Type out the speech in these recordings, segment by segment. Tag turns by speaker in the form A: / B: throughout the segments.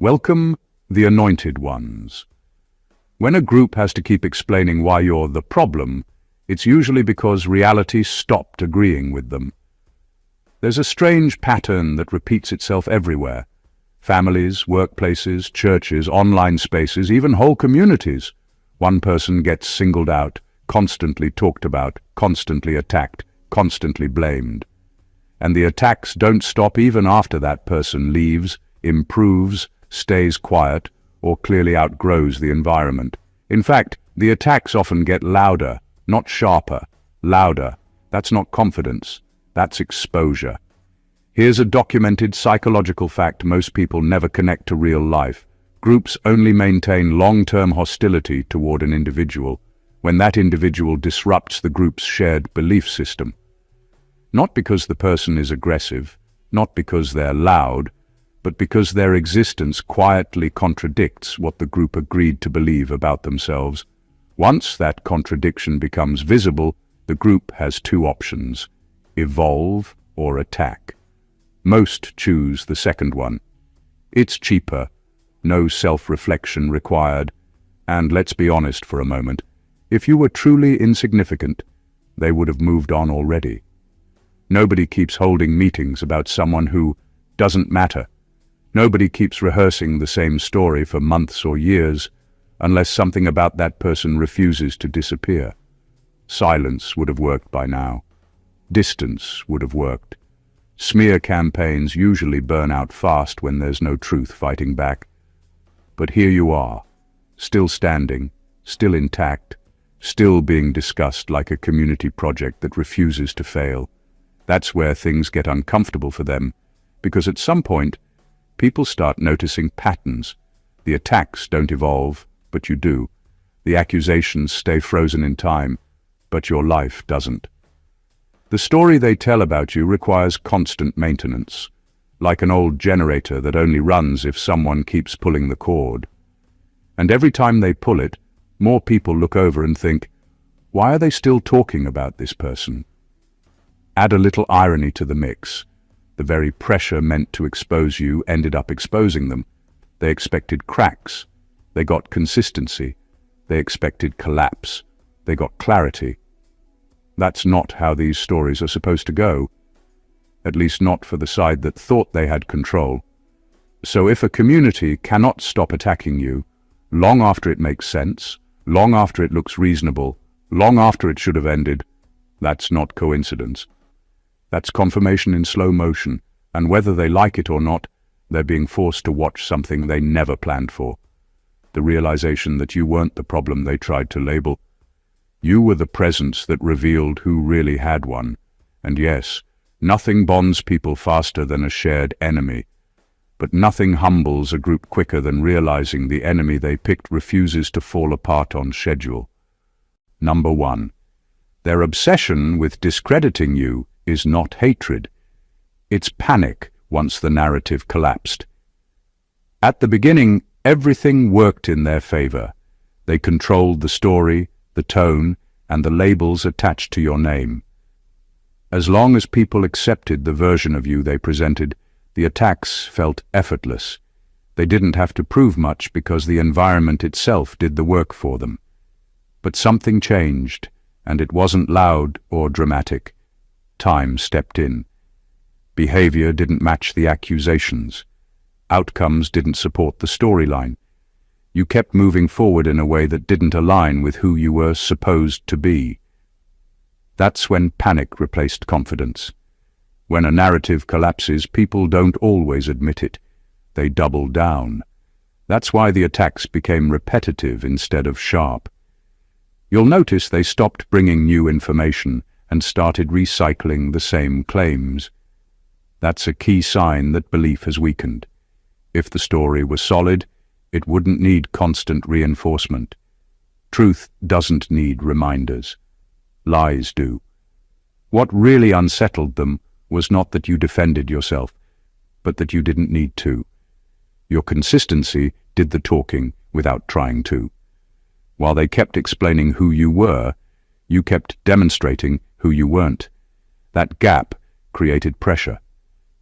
A: Welcome, the anointed ones. When a group has to keep explaining why you're the problem, it's usually because reality stopped agreeing with them. There's a strange pattern that repeats itself everywhere. Families, workplaces, churches, online spaces, even whole communities. One person gets singled out, constantly talked about, constantly attacked, constantly blamed. And the attacks don't stop even after that person leaves, improves, stays quiet, or clearly outgrows the environment. In fact, the attacks often get louder, not sharper. Louder. That's not confidence. That's exposure. Here's a documented psychological fact most people never connect to real life. Groups only maintain long-term hostility toward an individual when that individual disrupts the group's shared belief system. Not because the person is aggressive, not because they're loud, but because their existence quietly contradicts what the group agreed to believe about themselves. Once that contradiction becomes visible, the group has two options: evolve or attack. Most choose the second one. It's cheaper, no self-reflection required, and let's be honest for a moment, if you were truly insignificant, they would have moved on already. Nobody keeps holding meetings about someone who doesn't matter. Nobody keeps rehearsing the same story for months or years unless something about that person refuses to disappear. Silence would have worked by now. Distance would have worked. Smear campaigns usually burn out fast when there's no truth fighting back. But here you are, still standing, still intact, still being discussed like a community project that refuses to fail. That's where things get uncomfortable for them, because at some point, people start noticing patterns. The attacks don't evolve, but you do. The accusations stay frozen in time, but your life doesn't. The story they tell about you requires constant maintenance, like an old generator that only runs if someone keeps pulling the cord. And every time they pull it, more people look over and think, why are they still talking about this person? Add a little irony to the mix. The very pressure meant to expose you ended up exposing them. They expected cracks. They got consistency. They expected collapse. They got clarity. That's not how these stories are supposed to go. At least not for the side that thought they had control. So if a community cannot stop attacking you, long after it makes sense, long after it looks reasonable, long after it should have ended, that's not coincidence. That's confirmation in slow motion, and whether they like it or not, they're being forced to watch something they never planned for. The realization that you weren't the problem they tried to label. You were the presence that revealed who really had one. And yes, nothing bonds people faster than a shared enemy. But nothing humbles a group quicker than realizing the enemy they picked refuses to fall apart on schedule. Number 1. Their obsession with discrediting you is not hatred. It's panic once the narrative collapsed. At the beginning, everything worked in their favor. They controlled the story, the tone, and the labels attached to your name. As long as people accepted the version of you they presented, the attacks felt effortless. They didn't have to prove much because the environment itself did the work for them. But something changed, and it wasn't loud or dramatic. Time stepped in. Behavior didn't match the accusations. Outcomes didn't support the storyline. You kept moving forward in a way that didn't align with who you were supposed to be. That's when panic replaced confidence. When a narrative collapses, people don't always admit it. They double down. That's why the attacks became repetitive instead of sharp. You'll notice they stopped bringing new information and started recycling the same claims. That's a key sign that belief has weakened. If the story was solid, it wouldn't need constant reinforcement. Truth doesn't need reminders. Lies do. What really unsettled them was not that you defended yourself, but that you didn't need to. Your consistency did the talking without trying to. While they kept explaining who you were, you kept demonstrating who you weren't. That gap created pressure,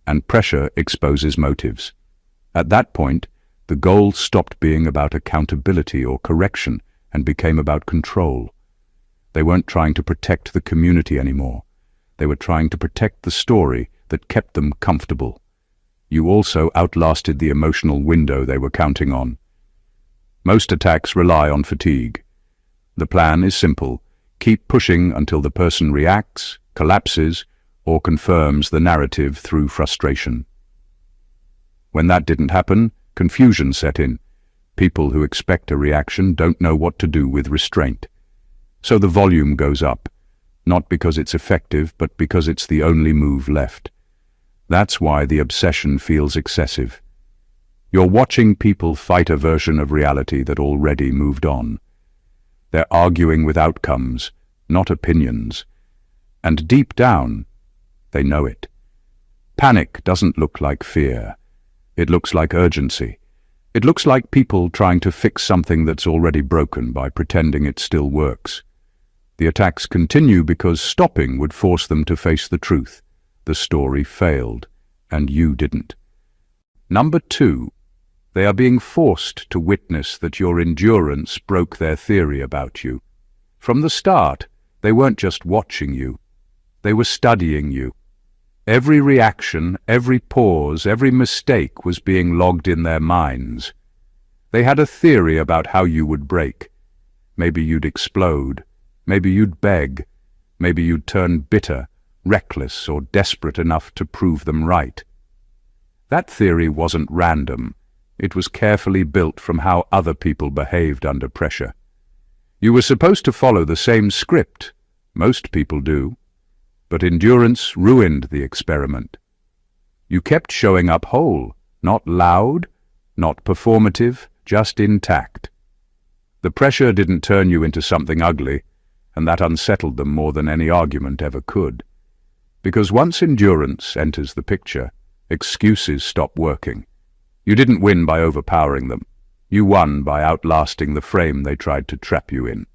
A: and pressure exposes motives. At that point, The goal stopped being about accountability or correction and became about control. They weren't trying to protect the community anymore. They were trying to protect the story that kept them comfortable. You also outlasted the emotional window they were counting on. Most attacks rely on fatigue. The plan is simple. Keep pushing until the person reacts, collapses, or confirms the narrative through frustration. When that didn't happen, confusion set in. People who expect a reaction don't know what to do with restraint. So the volume goes up, not because it's effective, but because it's the only move left. That's why the obsession feels excessive. You're watching people fight a version of reality that already moved on. They're arguing with outcomes, not opinions. And deep down, they know it. Panic doesn't look like fear. It looks like urgency. It looks like people trying to fix something that's already broken by pretending it still works. The attacks continue because stopping would force them to face the truth. The story failed, and you didn't. Number 2, they are being forced to witness that your endurance broke their theory about you. From the start, they weren't just watching you. They were studying you. Every reaction, every pause, every mistake was being logged in their minds. They had a theory about how you would break. Maybe you'd explode. Maybe you'd beg. Maybe you'd turn bitter, reckless, or desperate enough to prove them right. That theory wasn't random. It was carefully built from how other people behaved under pressure. You were supposed to follow the same script. Most people do. But endurance ruined the experiment. You kept showing up whole, not loud, not performative, just intact. The pressure didn't turn you into something ugly, and that unsettled them more than any argument ever could. Because once endurance enters the picture, excuses stop working. You didn't win by overpowering them. You won by outlasting the frame they tried to trap you in.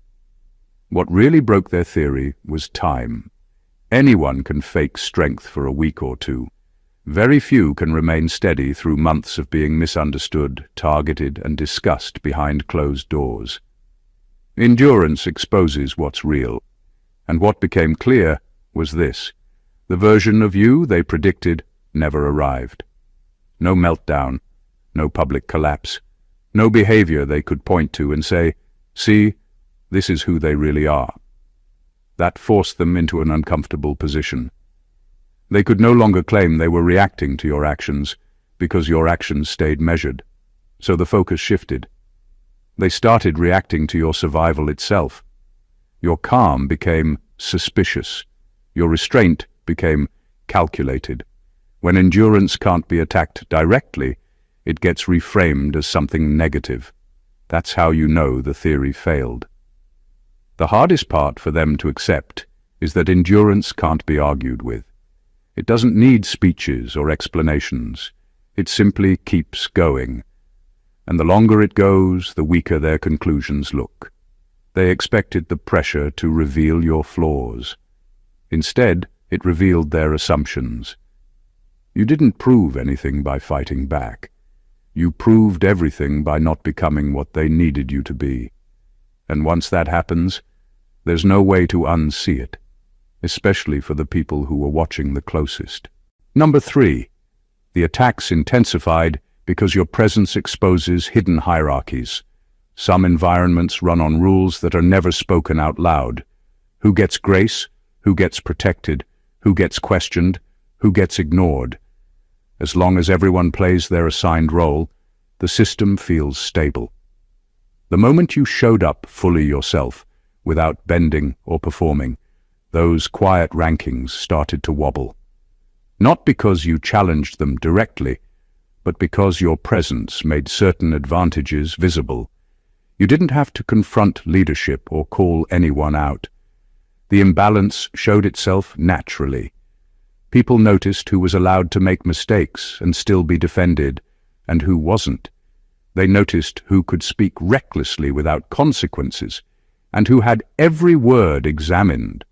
A: What really broke their theory was time. Anyone can fake strength for a week or two. Very few can remain steady through months of being misunderstood, targeted, and discussed behind closed doors. Endurance exposes what's real, and what became clear was this. The version of you they predicted never arrived. No meltdown, no public collapse, no behavior they could point to and say, "See, this is who they really are." That forced them into an uncomfortable position. They could no longer claim they were reacting to your actions because your actions stayed measured. So the focus shifted. They started reacting to your survival itself. Your calm became suspicious. Your restraint became calculated. When endurance can't be attacked directly, it gets reframed as something negative. That's how you know the theory failed. The hardest part for them to accept is that endurance can't be argued with. It doesn't need speeches or explanations. It simply keeps going. And the longer it goes, the weaker their conclusions look. They expected the pressure to reveal your flaws. Instead, it revealed their assumptions. You didn't prove anything by fighting back. You proved everything by not becoming what they needed you to be. And once that happens, there's no way to unsee it, especially for the people who were watching the closest. Number 3, the attacks intensified because your presence exposes hidden hierarchies. Some environments run on rules that are never spoken out loud. Who gets grace? Who gets protected? Who gets questioned? Who gets ignored? As long as everyone plays their assigned role, the system feels stable. The moment you showed up fully yourself, without bending or performing, those quiet rankings started to wobble. Not because you challenged them directly, but because your presence made certain advantages visible. You didn't have to confront leadership or call anyone out. The imbalance showed itself naturally. People noticed who was allowed to make mistakes and still be defended, and who wasn't. They noticed who could speak recklessly without consequences, and who had every word examined.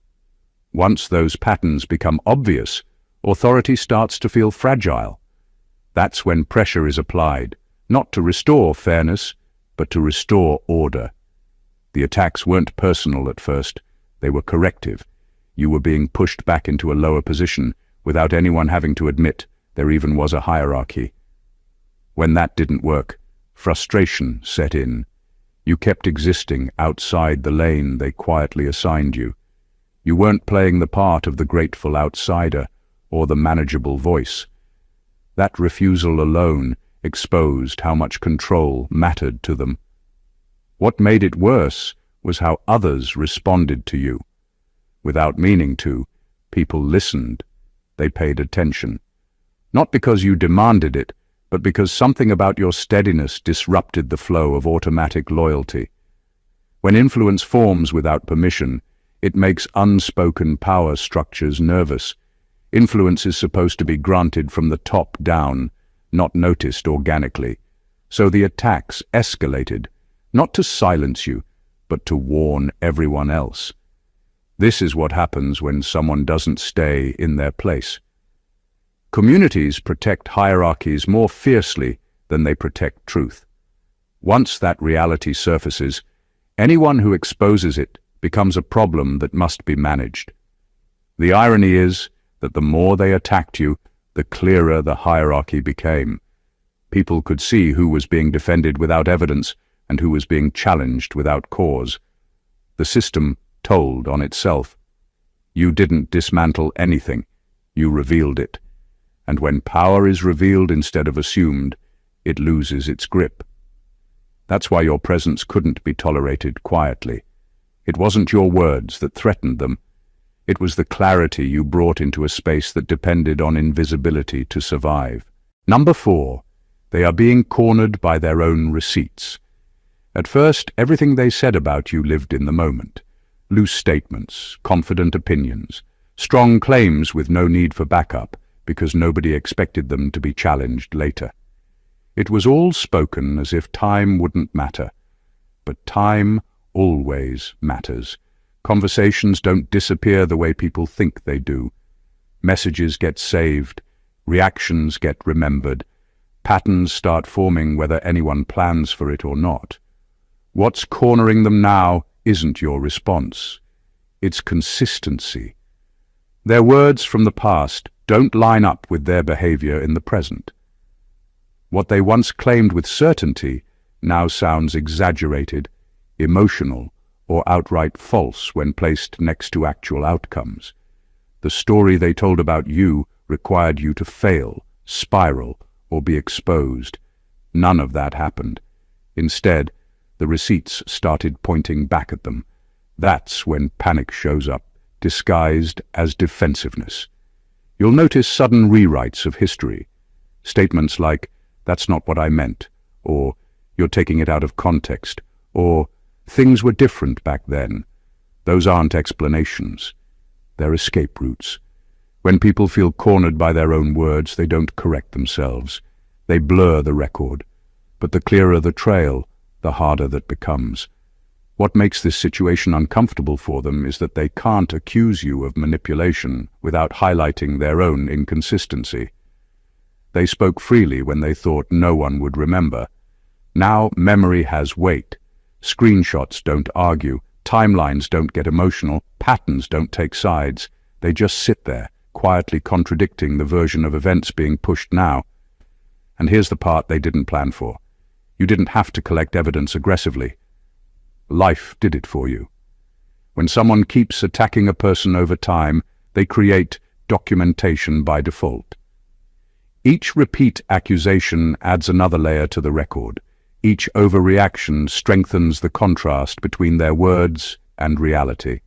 A: Once those patterns become obvious, authority starts to feel fragile. That's when pressure is applied, not to restore fairness, but to restore order. The attacks weren't personal at first, they were corrective. You were being pushed back into a lower position without anyone having to admit there even was a hierarchy. When that didn't work, frustration set in. You kept existing outside the lane they quietly assigned you. You weren't playing the part of the grateful outsider or the manageable voice. That refusal alone exposed how much control mattered to them. What made it worse was how others responded to you. Without meaning to, people listened. They paid attention. Not because you demanded it, but because something about your steadiness disrupted the flow of automatic loyalty. When influence forms without permission, it makes unspoken power structures nervous. Influence is supposed to be granted from the top down, not noticed organically. So the attacks escalated, not to silence you, but to warn everyone else. This is what happens when someone doesn't stay in their place. Communities protect hierarchies more fiercely than they protect truth. Once that reality surfaces, anyone who exposes it becomes a problem that must be managed. The irony is that the more they attacked you, the clearer the hierarchy became. People could see who was being defended without evidence and who was being challenged without cause. The system told on itself. You didn't dismantle anything, you revealed it. And when power is revealed instead of assumed, it loses its grip. That's why your presence couldn't be tolerated quietly. It wasn't your words that threatened them. It was the clarity you brought into a space that depended on invisibility to survive. Number 4, they are being cornered by their own receipts. At first, everything they said about you lived in the moment. Loose statements, confident opinions, strong claims with no need for backup, because nobody expected them to be challenged later. It was all spoken as if time wouldn't matter. But time always matters. Conversations don't disappear the way people think they do. Messages get saved, reactions get remembered, patterns start forming whether anyone plans for it or not. What's cornering them now isn't your response. It's consistency. Their words from the past don't line up with their behavior in the present. What they once claimed with certainty now sounds exaggerated, emotional, or outright false when placed next to actual outcomes. The story they told about you required you to fail, spiral, or be exposed. None of that happened. Instead, the receipts started pointing back at them. That's when panic shows up, disguised as defensiveness. You'll notice sudden rewrites of history. Statements like, "That's not what I meant," or "You're taking it out of context," or "Things were different back then." Those aren't explanations. They're escape routes. When people feel cornered by their own words, they don't correct themselves. They blur the record. But the clearer the trail, the harder that becomes. What makes this situation uncomfortable for them is that they can't accuse you of manipulation without highlighting their own inconsistency. They spoke freely when they thought no one would remember. Now memory has weight. Screenshots don't argue, timelines don't get emotional, patterns don't take sides. They just sit there, quietly contradicting the version of events being pushed now. And here's the part they didn't plan for. You didn't have to collect evidence aggressively. Life did it for you. When someone keeps attacking a person over time, they create documentation by default. Each repeat accusation adds another layer to the record. Each overreaction strengthens the contrast between their words and reality.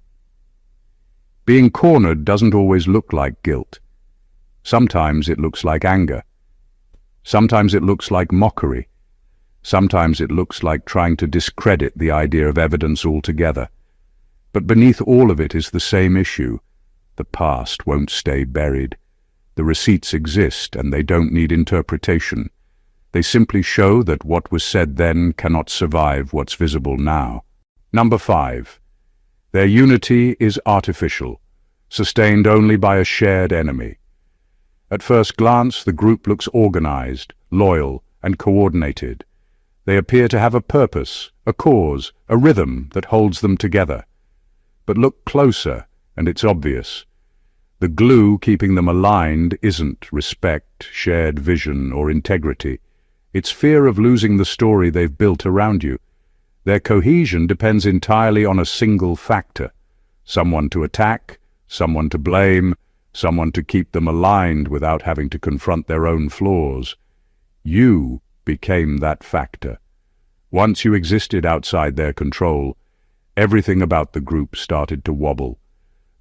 A: Being cornered doesn't always look like guilt. Sometimes it looks like anger. Sometimes it looks like mockery. Sometimes it looks like trying to discredit the idea of evidence altogether. But beneath all of it is the same issue. The past won't stay buried. The receipts exist and they don't need interpretation. They simply show that what was said then cannot survive what's visible now. Number 5. Their unity is artificial, sustained only by a shared enemy. At first glance, the group looks organized, loyal, and coordinated. They appear to have a purpose, a cause, a rhythm that holds them together. But look closer, and it's obvious. The glue keeping them aligned isn't respect, shared vision, or integrity. It's fear of losing the story they've built around you. Their cohesion depends entirely on a single factor: someone to attack, someone to blame, someone to keep them aligned without having to confront their own flaws. You became that factor. Once you existed outside their control, everything about the group started to wobble.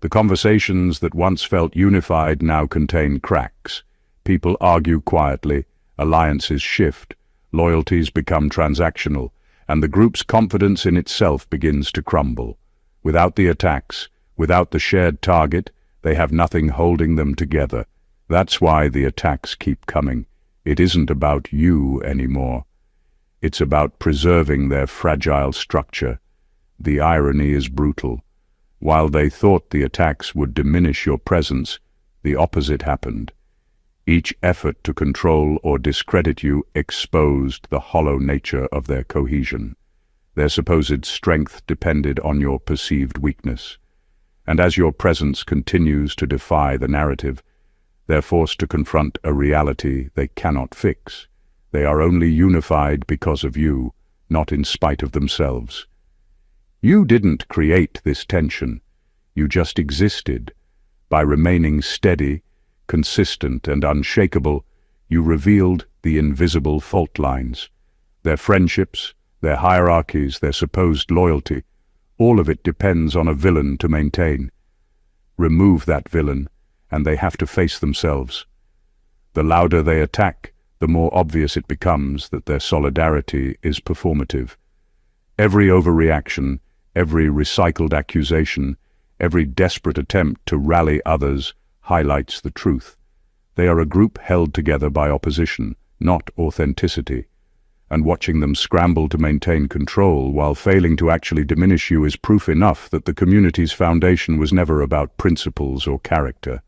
A: The conversations that once felt unified now contain cracks. People argue quietly, alliances shift, loyalties become transactional, and the group's confidence in itself begins to crumble. Without the attacks, without the shared target, they have nothing holding them together. That's why the attacks keep coming. It isn't about you anymore. It's about preserving their fragile structure. The irony is brutal. While they thought the attacks would diminish your presence, the opposite happened. Each effort to control or discredit you exposed the hollow nature of their cohesion. Their supposed strength depended on your perceived weakness. And as your presence continues to defy the narrative, they're forced to confront a reality they cannot fix. They are only unified because of you, not in spite of themselves. You didn't create this tension. You just existed. By remaining steady, consistent, and unshakable, you revealed the invisible fault lines. Their friendships, their hierarchies, their supposed loyalty, all of it depends on a villain to maintain. Remove that villain, and they have to face themselves. The louder they attack, the more obvious it becomes that their solidarity is performative. Every overreaction, every recycled accusation, every desperate attempt to rally others highlights the truth. They are a group held together by opposition, not authenticity. And watching them scramble to maintain control while failing to actually diminish you is proof enough that the community's foundation was never about principles or character.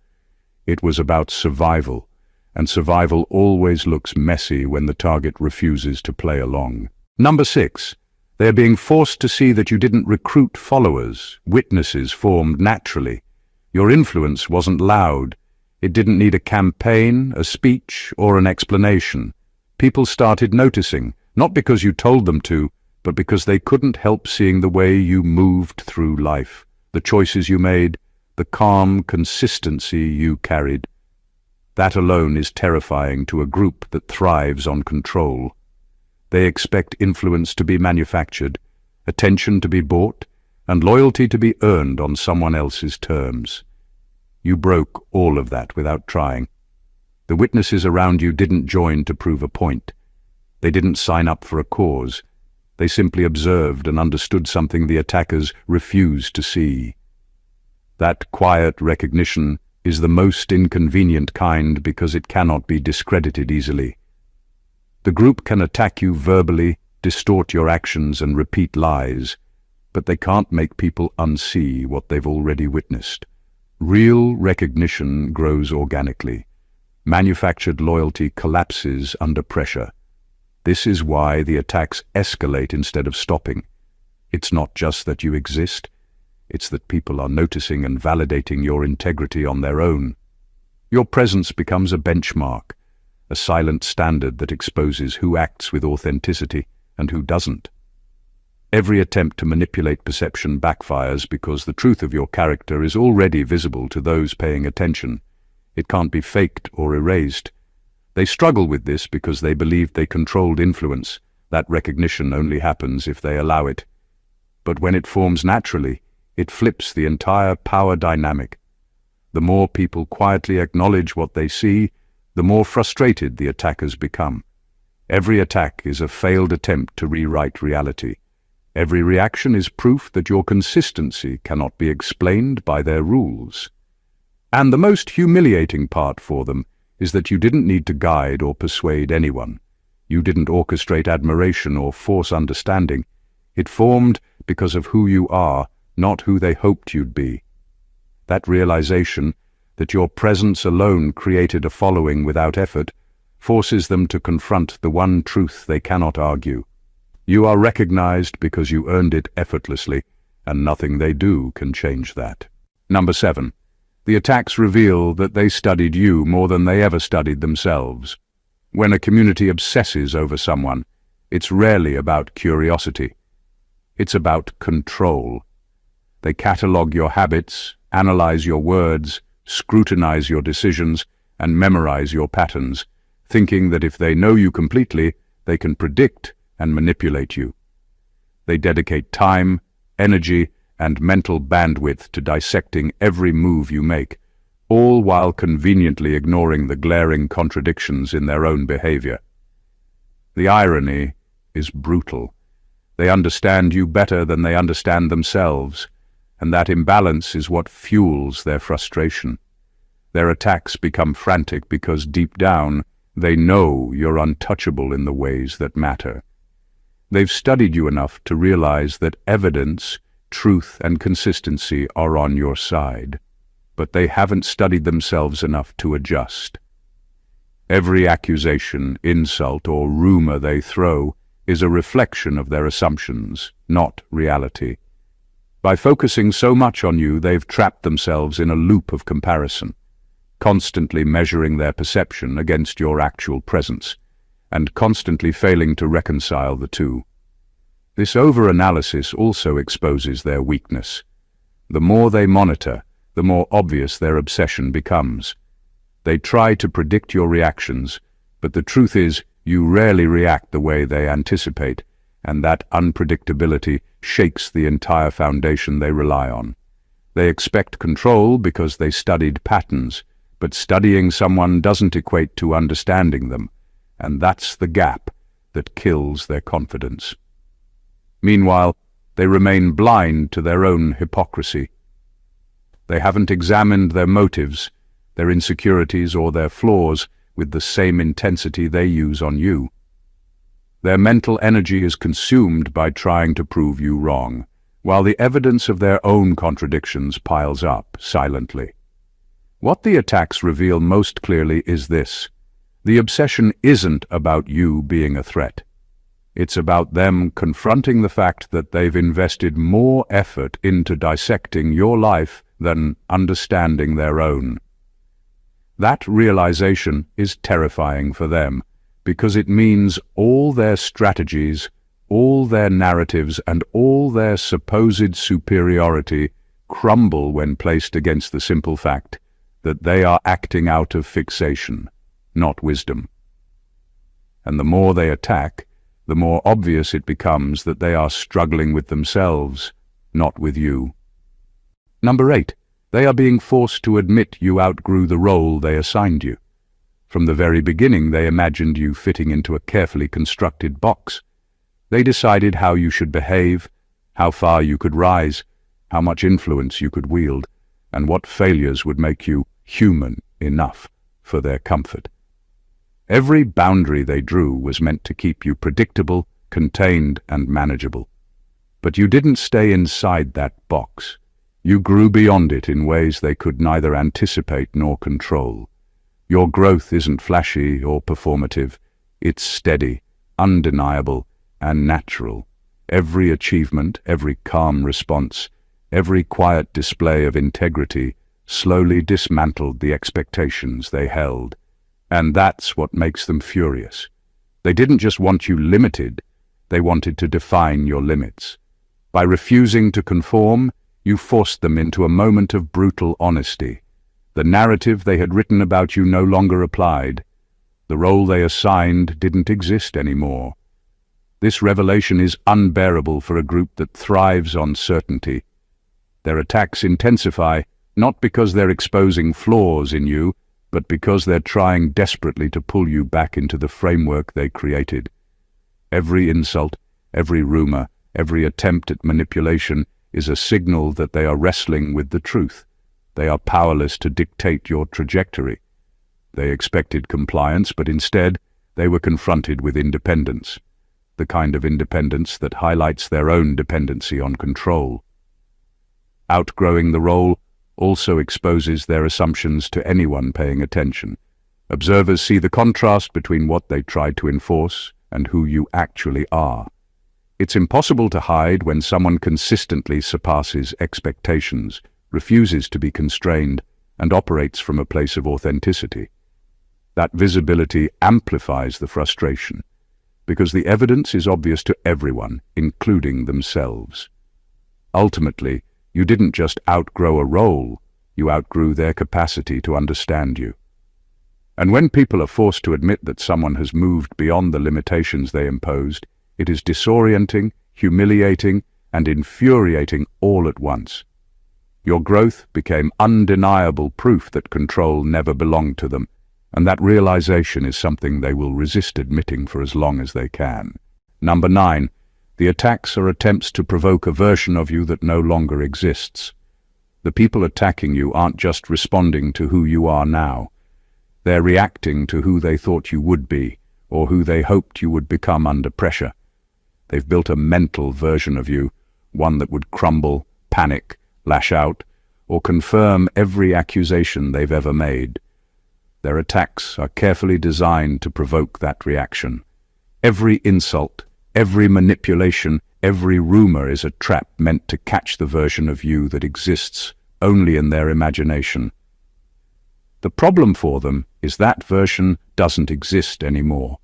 A: It was about survival, and survival always looks messy when the target refuses to play along. Number 6. They are being forced to see that you didn't recruit followers. Witnesses formed naturally. Your influence wasn't loud. It didn't need a campaign, a speech, or an explanation. People started noticing, not because you told them to, but because they couldn't help seeing the way you moved through life, the choices you made, the calm consistency you carried. That alone is terrifying to a group that thrives on control. They expect influence to be manufactured, attention to be bought, and loyalty to be earned on someone else's terms. You broke all of that without trying. The witnesses around you didn't join to prove a point. They didn't sign up for a cause. They simply observed and understood something the attackers refused to see. That quiet recognition is the most inconvenient kind because it cannot be discredited easily. The group can attack you verbally, distort your actions, and repeat lies, but they can't make people unsee what they've already witnessed. Real recognition grows organically. Manufactured loyalty collapses under pressure. This is why the attacks escalate instead of stopping. It's not just that you exist, it's that people are noticing and validating your integrity on their own. Your presence becomes a benchmark, a silent standard that exposes who acts with authenticity and who doesn't. Every attempt to manipulate perception backfires because the truth of your character is already visible to those paying attention. It can't be faked or erased. They struggle with this because they believed they controlled influence. That recognition only happens if they allow it. But when it forms naturally, it flips the entire power dynamic. The more people quietly acknowledge what they see, the more frustrated the attackers become. Every attack is a failed attempt to rewrite reality. Every reaction is proof that your consistency cannot be explained by their rules. And the most humiliating part for them is that you didn't need to guide or persuade anyone. You didn't orchestrate admiration or force understanding. It formed because of who you are, not who they hoped you'd be. That realization, that your presence alone created a following without effort, forces them to confront the one truth they cannot argue. You are recognized because you earned it effortlessly, and nothing they do can change that. Number 7. The attacks reveal that they studied you more than they ever studied themselves. When a community obsesses over someone, it's rarely about curiosity. It's about control. They catalog your habits, analyze your words, scrutinize your decisions, and memorize your patterns, thinking that if they know you completely, they can predict and manipulate you. They dedicate time, energy, and mental bandwidth to dissecting every move you make, all while conveniently ignoring the glaring contradictions in their own behavior. The irony is brutal. They understand you better than they understand themselves, and that imbalance is what fuels their frustration. Their attacks become frantic because deep down, they know you're untouchable in the ways that matter. They've studied you enough to realize that evidence, truth, and consistency are on your side, but they haven't studied themselves enough to adjust. Every accusation, insult, or rumor they throw is a reflection of their assumptions, not reality. By focusing so much on you, they've trapped themselves in a loop of comparison, constantly measuring their perception against your actual presence, and constantly failing to reconcile the two. This over-analysis also exposes their weakness. The more they monitor, the more obvious their obsession becomes. They try to predict your reactions, but the truth is, you rarely react the way they anticipate, and that unpredictability shakes the entire foundation they rely on. They expect control because they studied patterns, but studying someone doesn't equate to understanding them, and that's the gap that kills their confidence. Meanwhile, they remain blind to their own hypocrisy. They haven't examined their motives, their insecurities, or their flaws with the same intensity they use on you. Their mental energy is consumed by trying to prove you wrong, while the evidence of their own contradictions piles up silently. What the attacks reveal most clearly is this: the obsession isn't about you being a threat. It's about them confronting the fact that they've invested more effort into dissecting your life than understanding their own. That realization is terrifying for them, because it means all their strategies, all their narratives, and all their supposed superiority crumble when placed against the simple fact that they are acting out of fixation, not wisdom. And the more they attack, the more obvious it becomes that they are struggling with themselves, not with you. Number 8. They are being forced to admit you outgrew the role they assigned you. From the very beginning, they imagined you fitting into a carefully constructed box. They decided how you should behave, how far you could rise, how much influence you could wield, and what failures would make you human enough for their comfort. Every boundary they drew was meant to keep you predictable, contained, and manageable. But you didn't stay inside that box. You grew beyond it in ways they could neither anticipate nor control. Your growth isn't flashy or performative. It's steady, undeniable, and natural. Every achievement, every calm response, every quiet display of integrity slowly dismantled the expectations they held. And that's what makes them furious. They didn't just want you limited, they wanted to define your limits. By refusing to conform, you forced them into a moment of brutal honesty. The narrative they had written about you no longer applied. The role they assigned didn't exist anymore. This revelation is unbearable for a group that thrives on certainty. Their attacks intensify, not because they're exposing flaws in you, but because they're trying desperately to pull you back into the framework they created. Every insult, every rumor, every attempt at manipulation is a signal that they are wrestling with the truth. They are powerless to dictate your trajectory. They expected compliance, but instead they were confronted with independence, the kind of independence that highlights their own dependency on control. Outgrowing the role also exposes their assumptions to anyone paying attention. Observers see the contrast between what they tried to enforce and who you actually are. It's impossible to hide when someone consistently surpasses expectations, refuses to be constrained, and operates from a place of authenticity. That visibility amplifies the frustration, because the evidence is obvious to everyone, including themselves. Ultimately, you didn't just outgrow a role, you outgrew their capacity to understand you. And when people are forced to admit that someone has moved beyond the limitations they imposed, it is disorienting, humiliating, and infuriating all at once. Your growth became undeniable proof that control never belonged to them, and that realization is something they will resist admitting for as long as they can. Number 9. The attacks are attempts to provoke a version of you that no longer exists. The people attacking you aren't just responding to who you are now. They're reacting to who they thought you would be, or who they hoped you would become under pressure. They've built a mental version of you, one that would crumble, panic, lash out, or confirm every accusation they've ever made. Their attacks are carefully designed to provoke that reaction. Every insult, every manipulation, every rumor is a trap meant to catch the version of you that exists only in their imagination. The problem for them is that version doesn't exist anymore.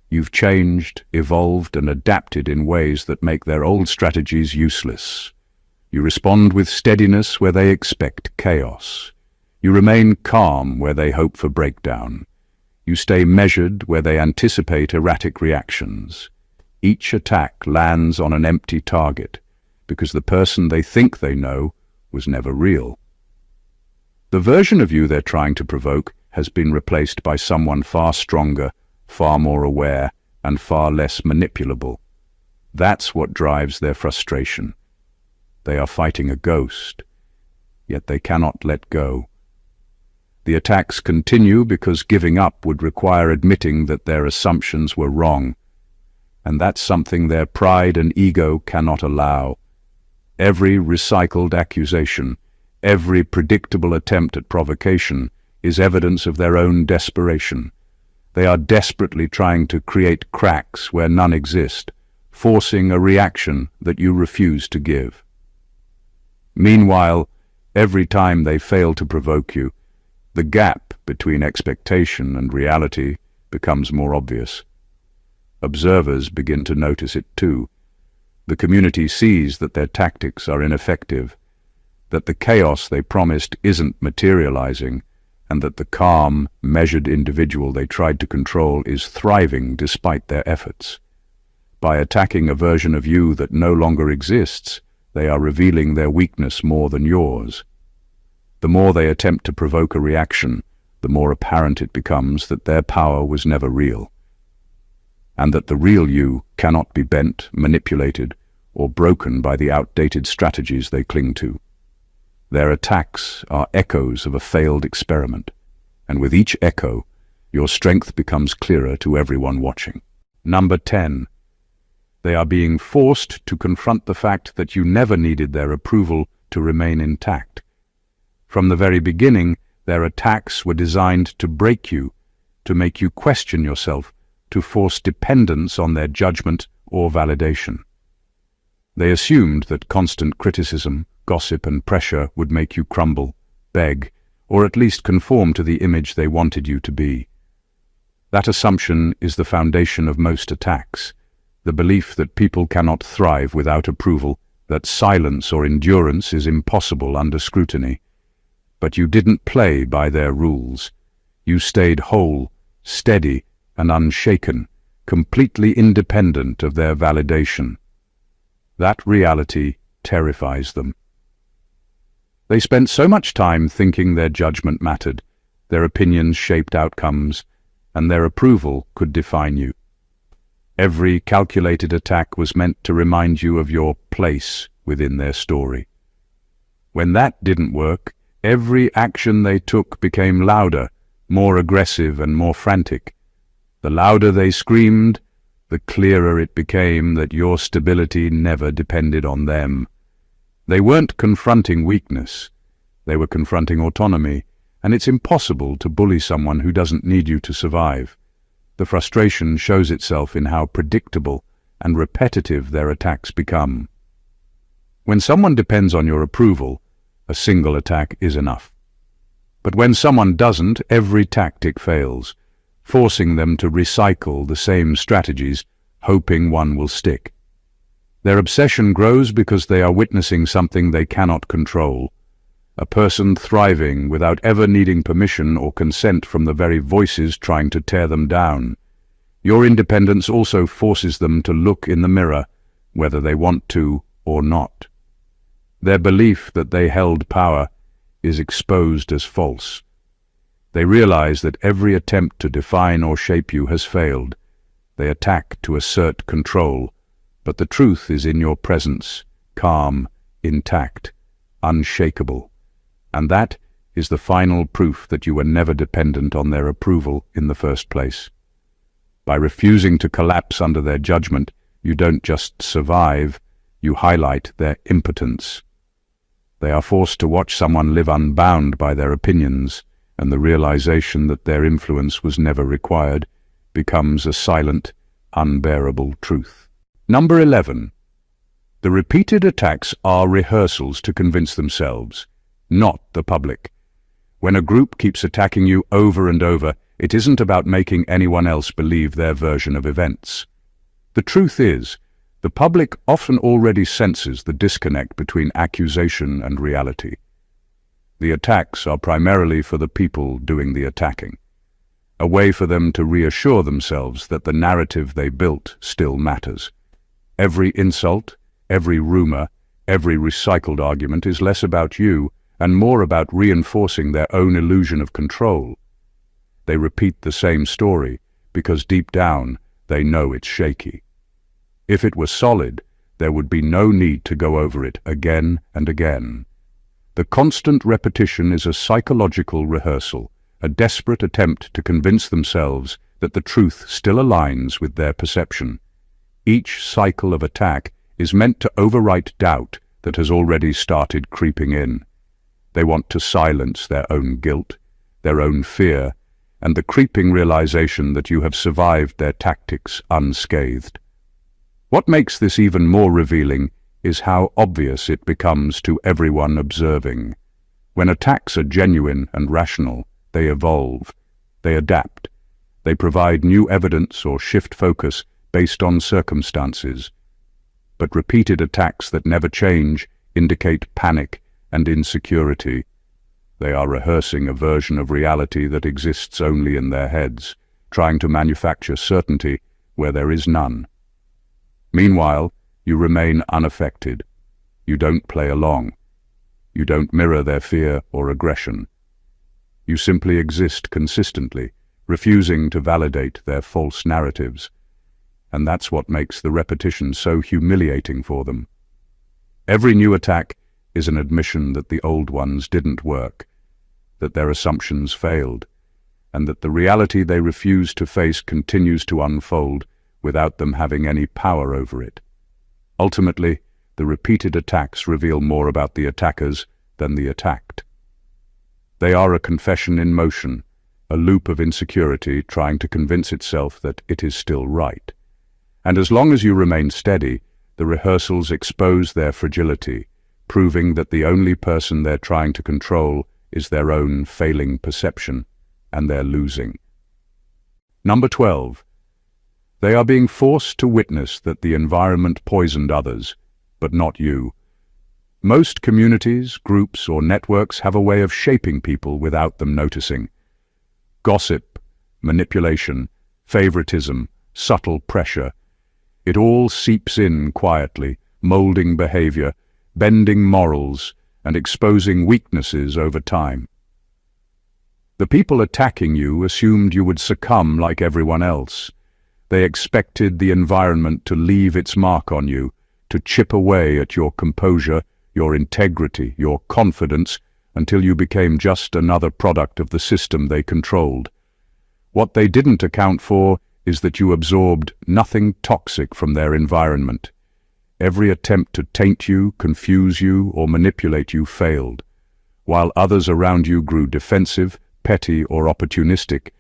A: You've changed, evolved, and adapted in ways that make their old strategies useless. You respond with steadiness where they expect chaos. You remain calm where they hope for breakdown. You stay measured where they anticipate erratic reactions. Each attack lands on an empty target, because the person they think they know was never real. The version of you they're trying to provoke has been replaced by someone far stronger, far more aware, and far less manipulable. That's what drives their frustration. They are fighting a ghost, yet they cannot let go. The attacks continue because giving up would require admitting that their assumptions were wrong, and that's something their pride and ego cannot allow. Every recycled accusation, every predictable attempt at provocation is evidence of their own desperation. They are desperately trying to create cracks where none exist, forcing a reaction that you refuse to give. Meanwhile, every time they fail to provoke you, the gap between expectation and reality becomes more obvious. Observers begin to notice it too. The community sees that their tactics are ineffective, that the chaos they promised isn't materializing, and that the calm, measured individual they tried to control is thriving despite their efforts. By attacking a version of you that no longer exists, they are revealing their weakness more than yours. The more they attempt to provoke a reaction, the more apparent it becomes that their power was never real, and that the real you cannot be bent, manipulated, or broken by the outdated strategies they cling to. Their attacks are echoes of a failed experiment, and with each echo, your strength becomes clearer to everyone watching. Number 10. They are being forced to confront the fact that you never needed their approval to remain intact. From the very beginning, their attacks were designed to break you, to make you question yourself, to force dependence on their judgment or validation. They assumed that constant criticism, gossip, and pressure would make you crumble, beg, or at least conform to the image they wanted you to be. That assumption is the foundation of most attacks, the belief that people cannot thrive without approval, that silence or endurance is impossible under scrutiny. But you didn't play by their rules. You stayed whole, steady, and unshaken, completely independent of their validation. That reality terrifies them. They spent so much time thinking their judgment mattered, their opinions shaped outcomes, and their approval could define you. Every calculated attack was meant to remind you of your place within their story. When that didn't work, every action they took became louder, more aggressive, and more frantic. The louder they screamed, the clearer it became that your stability never depended on them. They weren't confronting weakness. They were confronting autonomy, and it's impossible to bully someone who doesn't need you to survive. The frustration shows itself in how predictable and repetitive their attacks become. When someone depends on your approval, a single attack is enough. But when someone doesn't, every tactic fails, forcing them to recycle the same strategies, hoping one will stick. Their obsession grows because they are witnessing something they cannot control. A person thriving without ever needing permission or consent from the very voices trying to tear them down. Your independence also forces them to look in the mirror, whether they want to or not. Their belief that they held power is exposed as false. They realize that every attempt to define or shape you has failed. They attack to assert control, but the truth is in your presence, calm, intact, unshakable. And that is the final proof that you were never dependent on their approval in the first place. By refusing to collapse under their judgment, you don't just survive, you highlight their impotence. They are forced to watch someone live unbound by their opinions, and the realization that their influence was never required becomes a silent, unbearable truth. Number 11. The repeated attacks are rehearsals to convince themselves, not the public. When a group keeps attacking you over and over, it isn't about making anyone else believe their version of events. The truth is, the public often already senses the disconnect between accusation and reality. The attacks are primarily for the people doing the attacking, a way for them to reassure themselves that the narrative they built still matters. Every insult, every rumor, every recycled argument is less about you and more about reinforcing their own illusion of control. They repeat the same story because deep down they know it's shaky. If it was solid, there would be no need to go over it again and again. The constant repetition is a psychological rehearsal, a desperate attempt to convince themselves that the truth still aligns with their perception. Each cycle of attack is meant to overwrite doubt that has already started creeping in. They want to silence their own guilt, their own fear, and the creeping realization that you have survived their tactics unscathed. What makes this even more revealing is how obvious it becomes to everyone observing. When attacks are genuine and rational, they evolve, they adapt, they provide new evidence or shift focus based on circumstances. But repeated attacks that never change indicate panic and insecurity. They are rehearsing a version of reality that exists only in their heads, trying to manufacture certainty where there is none. Meanwhile, you remain unaffected. You don't play along. You don't mirror their fear or aggression. You simply exist consistently, refusing to validate their false narratives. And that's what makes the repetition so humiliating for them. Every new attack is an admission that the old ones didn't work, that their assumptions failed, and that the reality they refuse to face continues to unfold without them having any power over it. Ultimately, the repeated attacks reveal more about the attackers than the attacked. They are a confession in motion, a loop of insecurity trying to convince itself that it is still right. And as long as you remain steady, the rehearsals expose their fragility, proving that the only person they're trying to control is their own failing perception, and they're losing. Number 12. They are being forced to witness that the environment poisoned others, but not you. Most communities, groups, or networks have a way of shaping people without them noticing. Gossip, manipulation, favoritism, subtle pressure. It all seeps in quietly, molding behavior, bending morals, and exposing weaknesses over time. The people attacking you assumed you would succumb like everyone else. They expected the environment to leave its mark on you, to chip away at your composure, your integrity, your confidence, until you became just another product of the system they controlled. What they didn't account for is that you absorbed nothing toxic from their environment. Every attempt to taint you, confuse you, or manipulate you failed. While others around you grew defensive, petty, or opportunistic,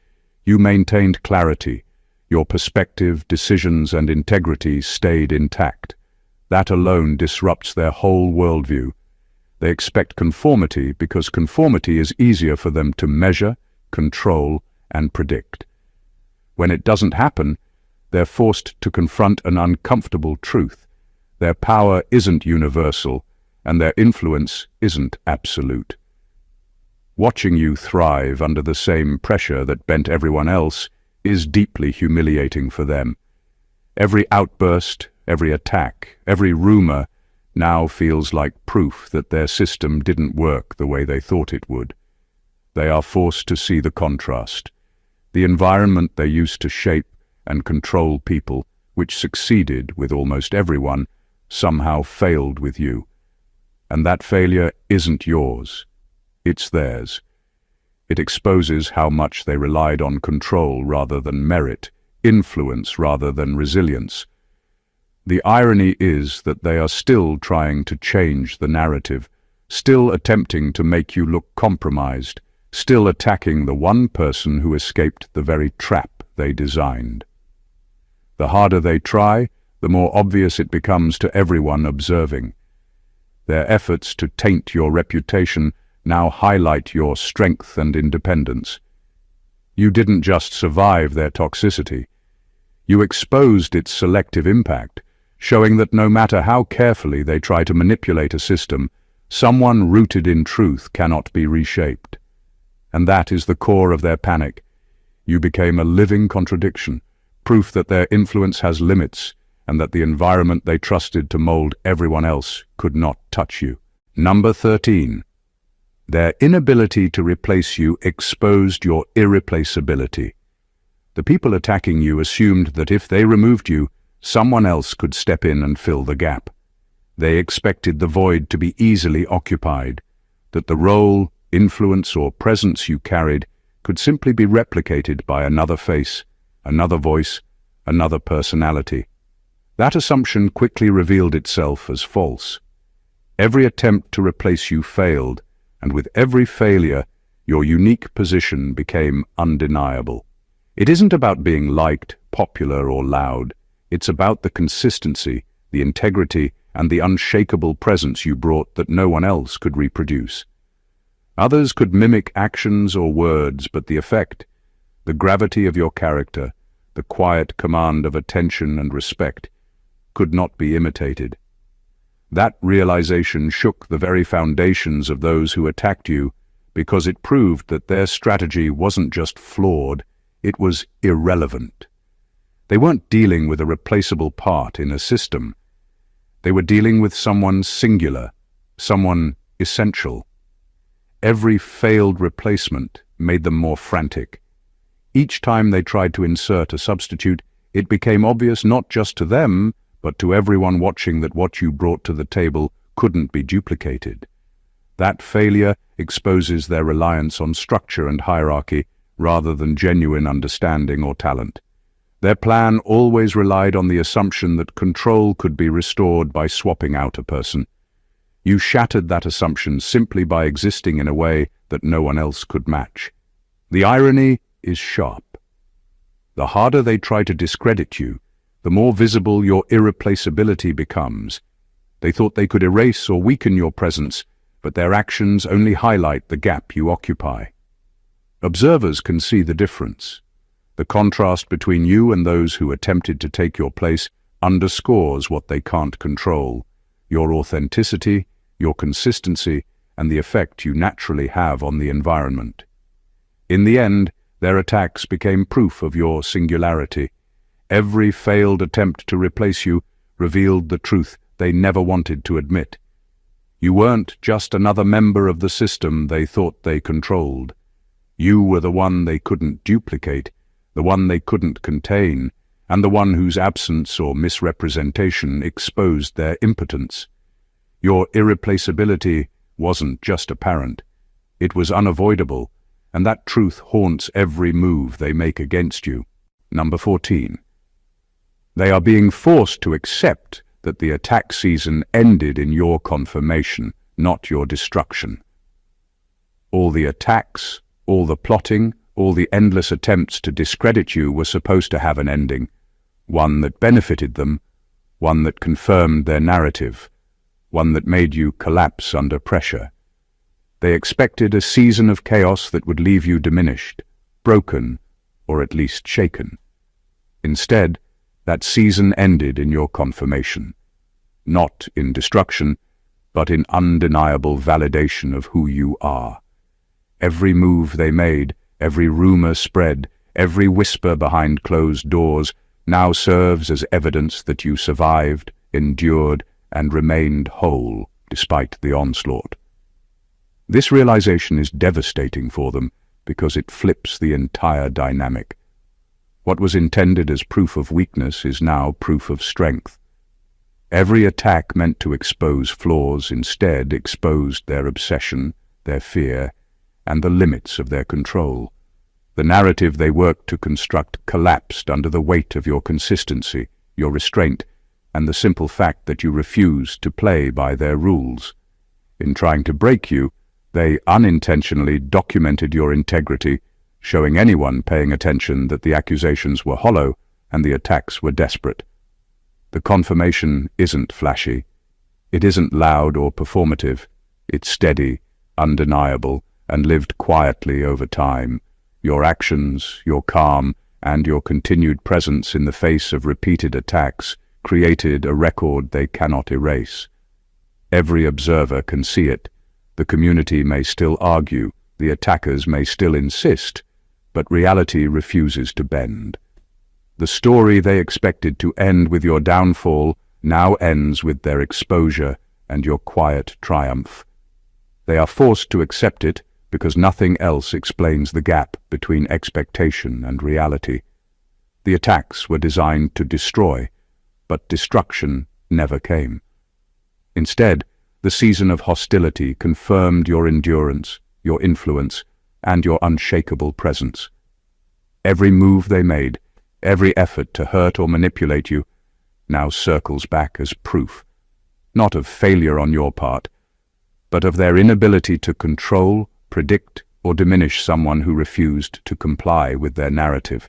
A: you maintained clarity. Your perspective, decisions, and integrity stayed intact. That alone disrupts their whole worldview. They expect conformity because conformity is easier for them to measure, control, and predict. When it doesn't happen, they're forced to confront an uncomfortable truth. Their power isn't universal, and their influence isn't absolute. Watching you thrive under the same pressure that bent everyone else is deeply humiliating for them. Every outburst, every attack, every rumor now feels like proof that their system didn't work the way they thought it would. They are forced to see the contrast. The environment they used to shape and control people, which succeeded with almost everyone, somehow failed with you. And that failure isn't yours. It's theirs. It exposes how much they relied on control rather than merit, influence rather than resilience. The irony is that they are still trying to change the narrative, still attempting to make you look compromised, still attacking the one person who escaped the very trap they designed. The harder they try, the more obvious it becomes to everyone observing. Their efforts to taint your reputation now highlight your strength and independence. You didn't just survive their toxicity. You exposed its selective impact, showing that no matter how carefully they try to manipulate a system, someone rooted in truth cannot be reshaped. And that is the core of their panic. You became a living contradiction, proof that their influence has limits, and that the environment they trusted to mold everyone else could not touch you. Number 13. Their inability to replace you exposed your irreplaceability. The people attacking you assumed that if they removed you, someone else could step in and fill the gap. They expected the void to be easily occupied, that the role, influence, or presence you carried could simply be replicated by another face, another voice, another personality. That assumption quickly revealed itself as false. Every attempt to replace you failed, and with every failure, your unique position became undeniable. It isn't about being liked, popular, or loud. It's about the consistency, the integrity, and the unshakable presence you brought that no one else could reproduce. Others could mimic actions or words, but the effect, the gravity of your character, the quiet command of attention and respect, could not be imitated. That realization shook the very foundations of those who attacked you, because it proved that their strategy wasn't just flawed, it was irrelevant. They weren't dealing with a replaceable part in a system. They were dealing with someone singular, someone essential. Every failed replacement made them more frantic. Each time they tried to insert a substitute, it became obvious not just to them, but to everyone watching that what you brought to the table couldn't be duplicated. That failure exposes their reliance on structure and hierarchy rather than genuine understanding or talent. Their plan always relied on the assumption that control could be restored by swapping out a person. You shattered that assumption simply by existing in a way that no one else could match. The irony is sharp. The harder they try to discredit you, the more visible your irreplaceability becomes. They thought they could erase or weaken your presence, but their actions only highlight the gap you occupy. Observers can see the difference. The contrast between you and those who attempted to take your place underscores what they can't control: your authenticity, your consistency, and the effect you naturally have on the environment. In the end, their attacks became proof of your singularity. Every failed attempt to replace you revealed the truth they never wanted to admit. You weren't just another member of the system they thought they controlled. You were the one they couldn't duplicate, the one they couldn't contain, and the one whose absence or misrepresentation exposed their impotence. Your irreplaceability wasn't just apparent. It was unavoidable, and that truth haunts every move they make against you. Number 14. They are being forced to accept that the attack season ended in your confirmation, not your destruction. All the attacks, all the plotting, all the endless attempts to discredit you were supposed to have an ending, one that benefited them, one that confirmed their narrative, one that made you collapse under pressure. They expected a season of chaos that would leave you diminished, broken, or at least shaken. Instead, that season ended in your confirmation, not in destruction, but in undeniable validation of who you are. Every move they made, every rumor spread, every whisper behind closed doors now serves as evidence that you survived, endured, and remained whole despite the onslaught. This realization is devastating for them because it flips the entire dynamic. What was intended as proof of weakness is now proof of strength. Every attack meant to expose flaws instead exposed their obsession, their fear, and the limits of their control. The narrative they worked to construct collapsed under the weight of your consistency, your restraint, and the simple fact that you refused to play by their rules. In trying to break you, they unintentionally documented your integrity, showing anyone paying attention that the accusations were hollow and the attacks were desperate. The confirmation isn't flashy. It isn't loud or performative. It's steady, undeniable, and lived quietly over time. Your actions, your calm, and your continued presence in the face of repeated attacks created a record they cannot erase. Every observer can see it. The community may still argue, the attackers may still insist, but reality refuses to bend. The story they expected to end with your downfall now ends with their exposure and your quiet triumph. They are forced to accept it because nothing else explains the gap between expectation and reality. The attacks were designed to destroy, but destruction never came. Instead, the season of hostility confirmed your endurance, your influence, and your unshakable presence. Every move they made, every effort to hurt or manipulate you, now circles back as proof, not of failure on your part, but of their inability to control, predict, or diminish someone who refused to comply with their narrative.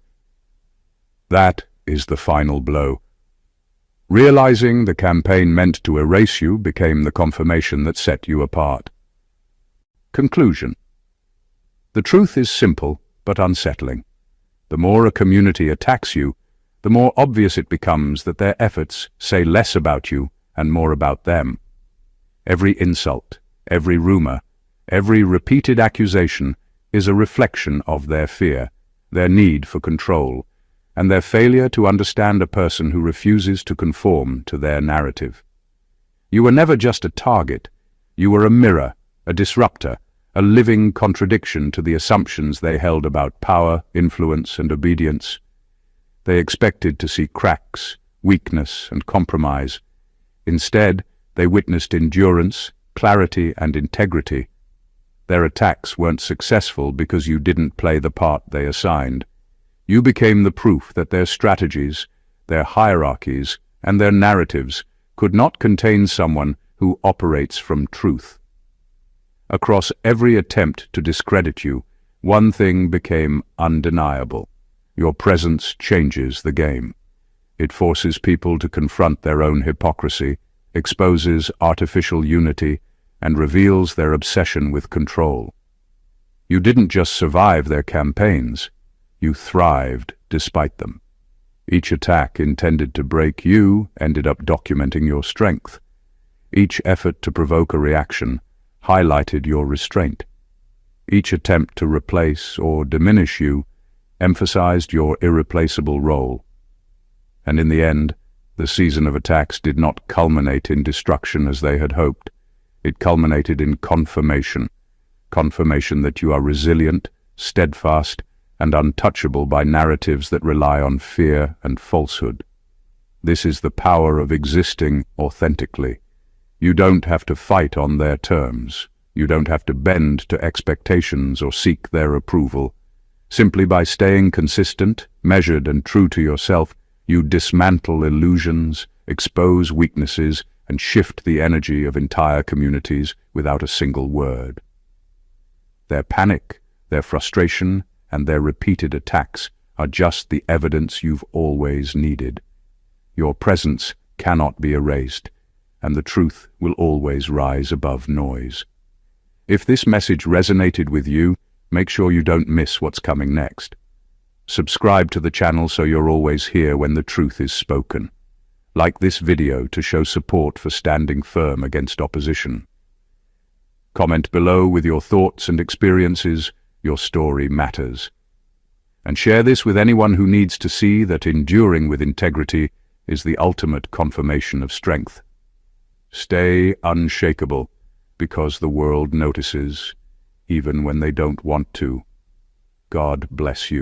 A: That is the final blow. Realizing the campaign meant to erase you became the confirmation that set you apart. Conclusion. The truth is simple but unsettling. The more a community attacks you, the more obvious it becomes that their efforts say less about you and more about them. Every insult, every rumor, every repeated accusation is a reflection of their fear, their need for control, and their failure to understand a person who refuses to conform to their narrative. You were never just a target. You were a mirror, a disruptor, a living contradiction to the assumptions they held about power, influence, and obedience. They expected to see cracks, weakness, and compromise. Instead, they witnessed endurance, clarity, and integrity. Their attacks weren't successful because you didn't play the part they assigned. You became the proof that their strategies, their hierarchies, and their narratives could not contain someone who operates from truth. Across every attempt to discredit you, one thing became undeniable. Your presence changes the game. It forces people to confront their own hypocrisy, exposes artificial unity, and reveals their obsession with control. You didn't just survive their campaigns, you thrived despite them. Each attack intended to break you ended up documenting your strength. Each effort to provoke a reaction highlighted your restraint. Each attempt to replace or diminish you emphasized your irreplaceable role. And in the end, the season of attacks did not culminate in destruction as they had hoped. It culminated in confirmation that you are resilient, steadfast, and untouchable by narratives that rely on fear and falsehood. This is the power of existing authentically. You don't have to fight on their terms. You don't have to bend to expectations or seek their approval. Simply by staying consistent, measured, and true to yourself, you dismantle illusions, expose weaknesses, and shift the energy of entire communities without a single word. Their panic, their frustration, and their repeated attacks are just the evidence you've always needed. Your presence cannot be erased, and the truth will always rise above noise. If this message resonated with you, make sure you don't miss what's coming next. Subscribe to the channel so you're always here when the truth is spoken. Like this video to show support for standing firm against opposition. Comment below with your thoughts and experiences. Your story matters. And share this with anyone who needs to see that enduring with integrity is the ultimate confirmation of strength. Stay unshakable, because the world notices, even when they don't want to. God bless you.